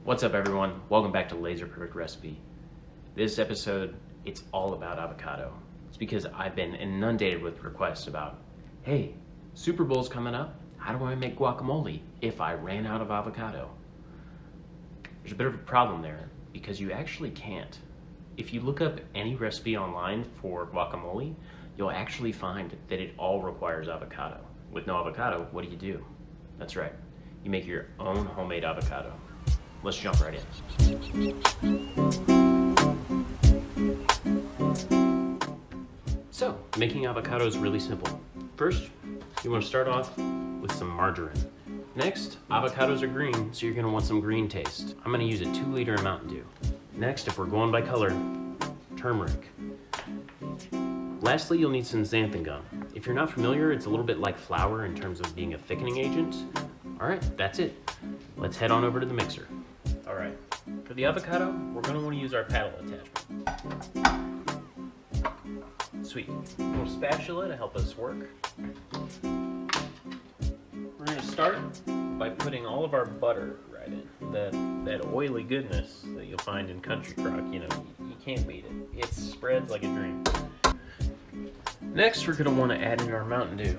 What's up everyone? Welcome back to Laser Perfect Recipe. This episode, it's all about avocado. It's because I've been inundated with requests about, hey, Super Bowl's coming up. How do I make guacamole if I ran out of avocado? There's a bit of a problem there because you actually can't. If you look up any recipe online for guacamole, you'll actually find that it all requires avocado. With no avocado, what do? That's right, you make your own homemade avocado. Let's jump right in. So, making avocado is really simple. First, you want to start off with some margarine. Next, avocados are green, so you're going to want some green taste. I'm going to use a 2-liter of Mountain Dew. Next, if we're going by color, turmeric. Lastly, you'll need some xanthan gum. If you're not familiar, it's a little bit like flour in terms of being a thickening agent. Alright, that's it. Let's head on over to the mixer. Alright, for the avocado, we're going to want to use our paddle attachment. Sweet. A little spatula to help us work. We're going to start by putting all of our butter right in. That oily goodness that you'll find in country crock, you can't beat it. It spreads like a dream. Next, we're going to want to add in our Mountain Dew.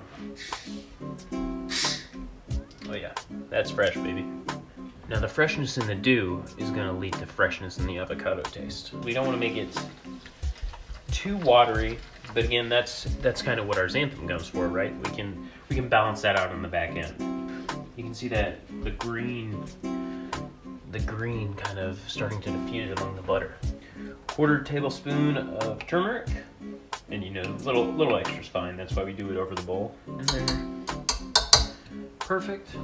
Oh yeah, that's fresh, baby. Now the freshness in the dew is going to lead to freshness in the avocado taste. We don't want to make it too watery, but again, that's kind of what our xanthan gum's for, right? We can balance that out on the back end. You can see that the green kind of starting to diffuse among the butter. 1/4 tablespoon of turmeric, and little extra's fine. That's why we do it over the bowl. And then, perfect.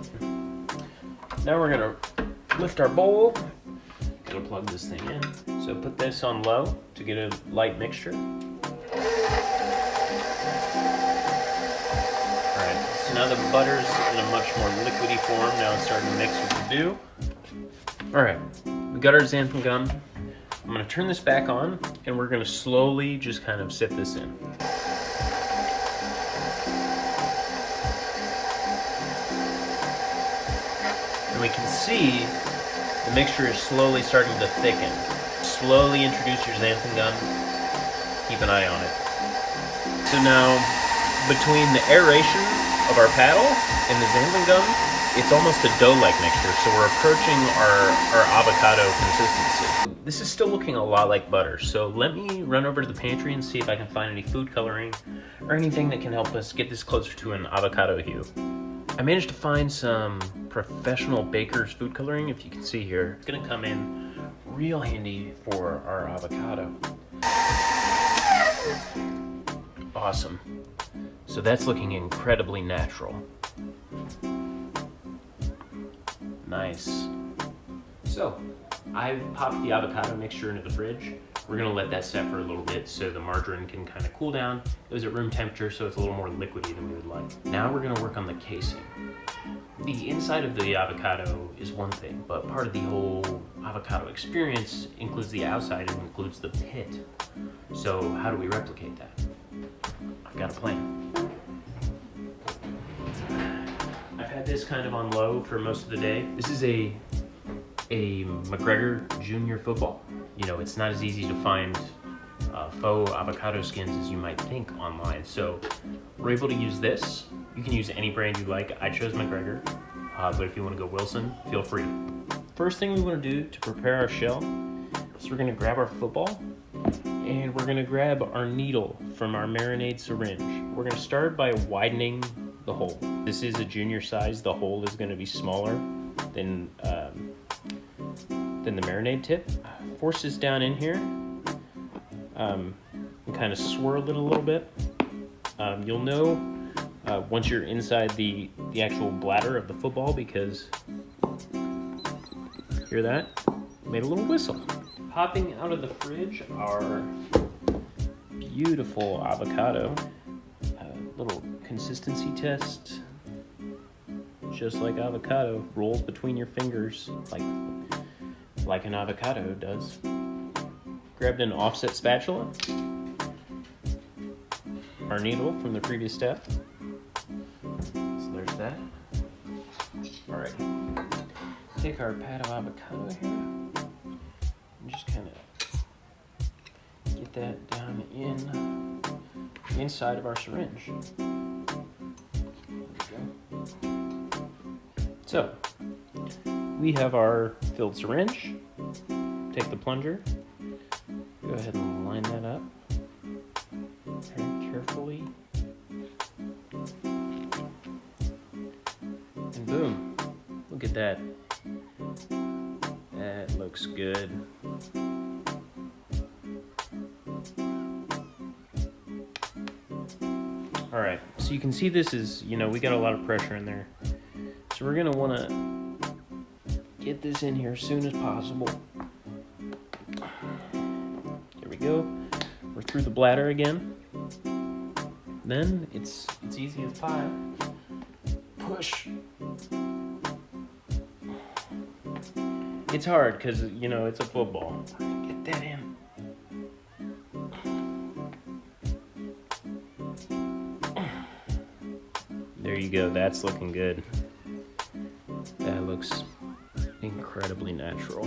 Now we're gonna lift our bowl. Gotta plug this thing in. So put this on low to get a light mixture. Alright, so now the butter's in a much more liquidy form. Now it's starting to mix with the dew. Alright, we got our xanthan gum. I'm gonna turn this back on and we're gonna slowly just kind of sip this in. And we can see the mixture is slowly starting to thicken. Slowly introduce your xanthan gum. Keep an eye on it. So now, between the aeration of our paddle and the xanthan gum, it's almost a dough-like mixture, so we're approaching our avocado consistency. This is still looking a lot like butter, so let me run over to the pantry and see if I can find any food coloring or anything that can help us get this closer to an avocado hue. I managed to find some professional baker's food coloring, if you can see here. It's gonna come in real handy for our avocado. Awesome. So that's looking incredibly natural. Nice. So, I've popped the avocado mixture into the fridge. We're gonna let that set for a little bit so the margarine can kind of cool down. It was at room temperature, so it's a little more liquidy than we would like. Now we're gonna work on the casing. The inside of the avocado is one thing, but part of the whole avocado experience includes the outside and includes the pit. So how do we replicate that? I've got a plan. I've had this kind of on low for most of the day. This is a McGregor Junior football. It's not as easy to find faux avocado skins as you might think online. So we're able to use this. You can use any brand you like. I chose McGregor, but if you want to go Wilson, feel free. First thing we want to do to prepare our shell is we're going to grab our football and we're going to grab our needle from our marinade syringe. We're going to start by widening the hole. This is a junior size. The hole is going to be smaller than the marinade tip. Force this down in here and kind of swirl it a little bit. You'll know once you're inside the actual bladder of the football because, hear that? Made a little whistle. Popping out of the fridge, our beautiful avocado. Little consistency test. Just like avocado, rolls between your fingers like an avocado does. Grabbed an offset spatula. Our needle from the previous step. So there's that. Alright. take our pad of avocado here and just kind of get that down in the inside of our syringe. There we go. So, we have our filled syringe. Take the plunger, go ahead and line that up very carefully. And boom, look at that. That looks good. All right, so you can see this is, we got a lot of pressure in there. So we're gonna wanna get this in here as soon as possible. There we go. We're through the bladder again. Then it's easy as pie. Push. It's hard because, it's a football. Get that in. There you go. That's looking good. That looks incredibly natural.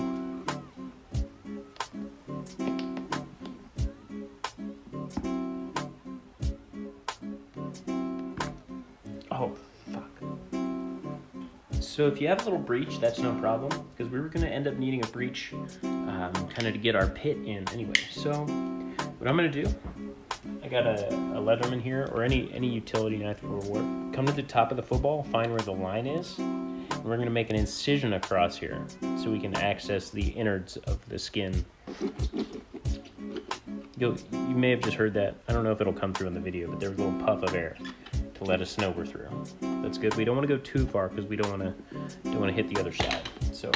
Oh, fuck. So if you have a little breach, that's no problem, because we were going to end up needing a breach kind of to get our pit in anyway. So what I'm going to do, I got a Leatherman here, or any utility knife will work. Come to the top of the football, find where the line is, and we're going to make an incision across here so we can access the innards of the skin. You may have just heard that. I don't know if it'll come through in the video, but there was a little puff of air to let us know we're through. That's good. We don't want to go too far because we don't want to hit the other side. So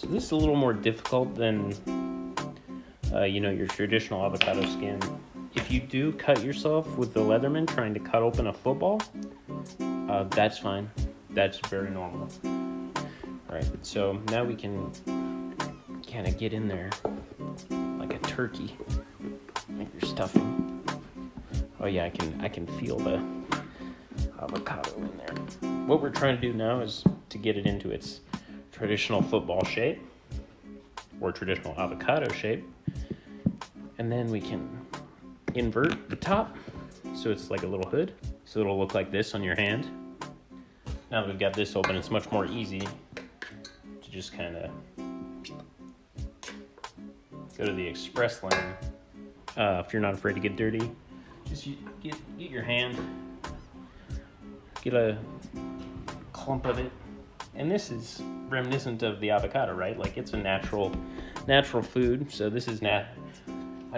this is a little more difficult than your traditional avocado skin. If you do cut yourself with the Leatherman trying to cut open a football, that's fine. That's very normal. All right, so now we can kind of get in there like a turkey, like you're stuffing. Oh yeah, I can feel the avocado in there. What we're trying to do now is to get it into its traditional football shape or traditional avocado shape, and then we can invert the top so it's like a little hood, so it'll look like this on your hand. Now that we've got this open, it's much more easy to just kind of go to the express lane. If you're not afraid to get dirty, just get your hand, get a clump of it. And this is reminiscent of the avocado, right? Like it's a natural food, so this is a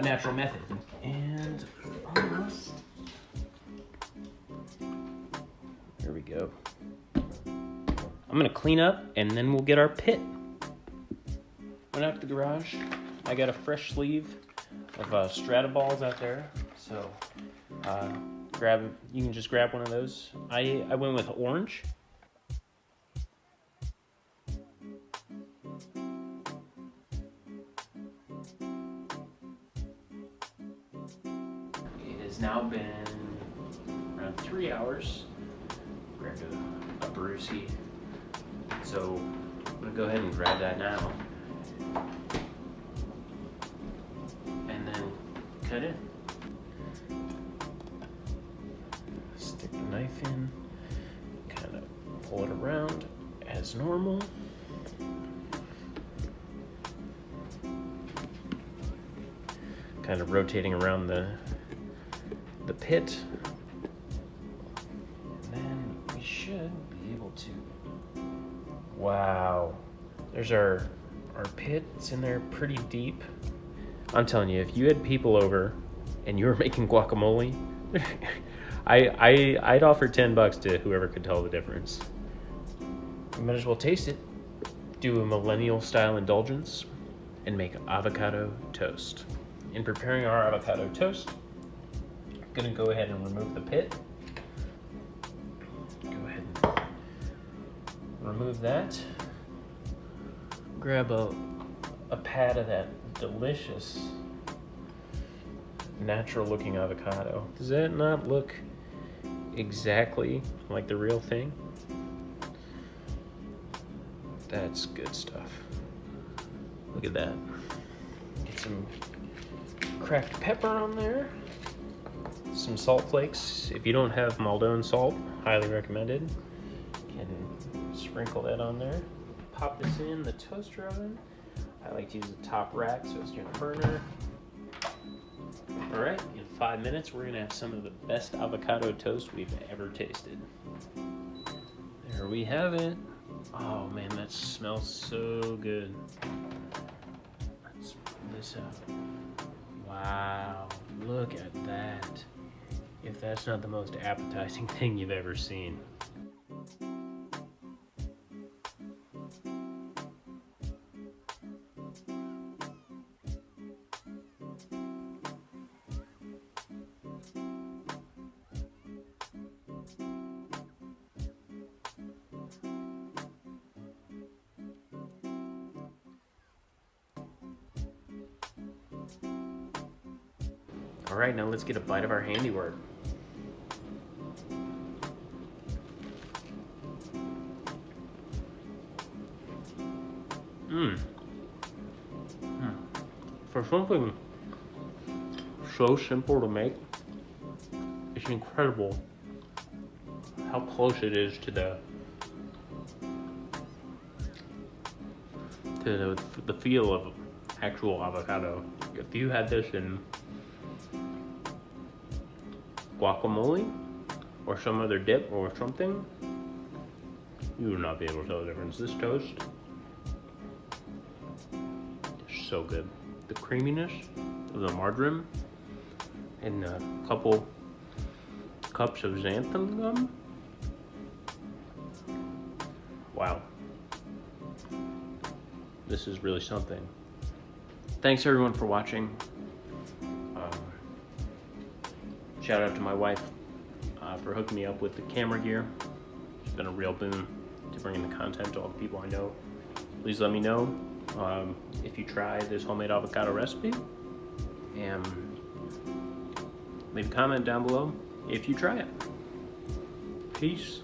natural method. And almost, there we go. I'm gonna clean up and then we'll get our pit. Went out to the garage. I got a fresh sleeve of Strata balls out there, so you can just grab one of those. I went with orange. It has now been around 3 hours. Grabbed a Brucey, so I'm gonna go ahead and grab that now. And then cut it. Stick the knife in, kind of pull it around as normal. Kind of rotating around the pit. And then we should be able to, wow, there's our pit. It's in there pretty deep. I'm telling you, if you had people over and you were making guacamole, I'd offer $10 to whoever could tell the difference. You might as well taste it. Do a millennial style indulgence and make avocado toast. In preparing our avocado toast, I'm gonna go ahead and remove the pit. Go ahead and remove that. Grab a pad of that delicious, natural looking avocado. Does that not look exactly like the real thing. That's good stuff. Look at that. Get some cracked pepper on there. Some salt flakes. If you don't have Maldon salt, highly recommended. You can sprinkle that on there. Pop this in the toaster oven. I like to use the top rack so it's doing a burner. All right, in 5 minutes, we're gonna have some of the best avocado toast we've ever tasted. There we have it. Oh man, that smells so good. Let's pull this out. Wow, look at that. If that's not the most appetizing thing you've ever seen. All right, now let's get a bite of our handiwork. For something so simple to make, it's incredible how close it is to the feel of actual avocado. If you had this in guacamole or some other dip or something, you would not be able to tell the difference. This toast is so good. The creaminess of the marjoram and a couple cups of xanthan gum. Wow. This is really something. Thanks everyone for watching. Shout out to my wife for hooking me up with the camera gear. It's been a real boon to bringing the content to all the people I know. Please let me know if you try this homemade avocado recipe, and leave a comment down below if you try it. Peace.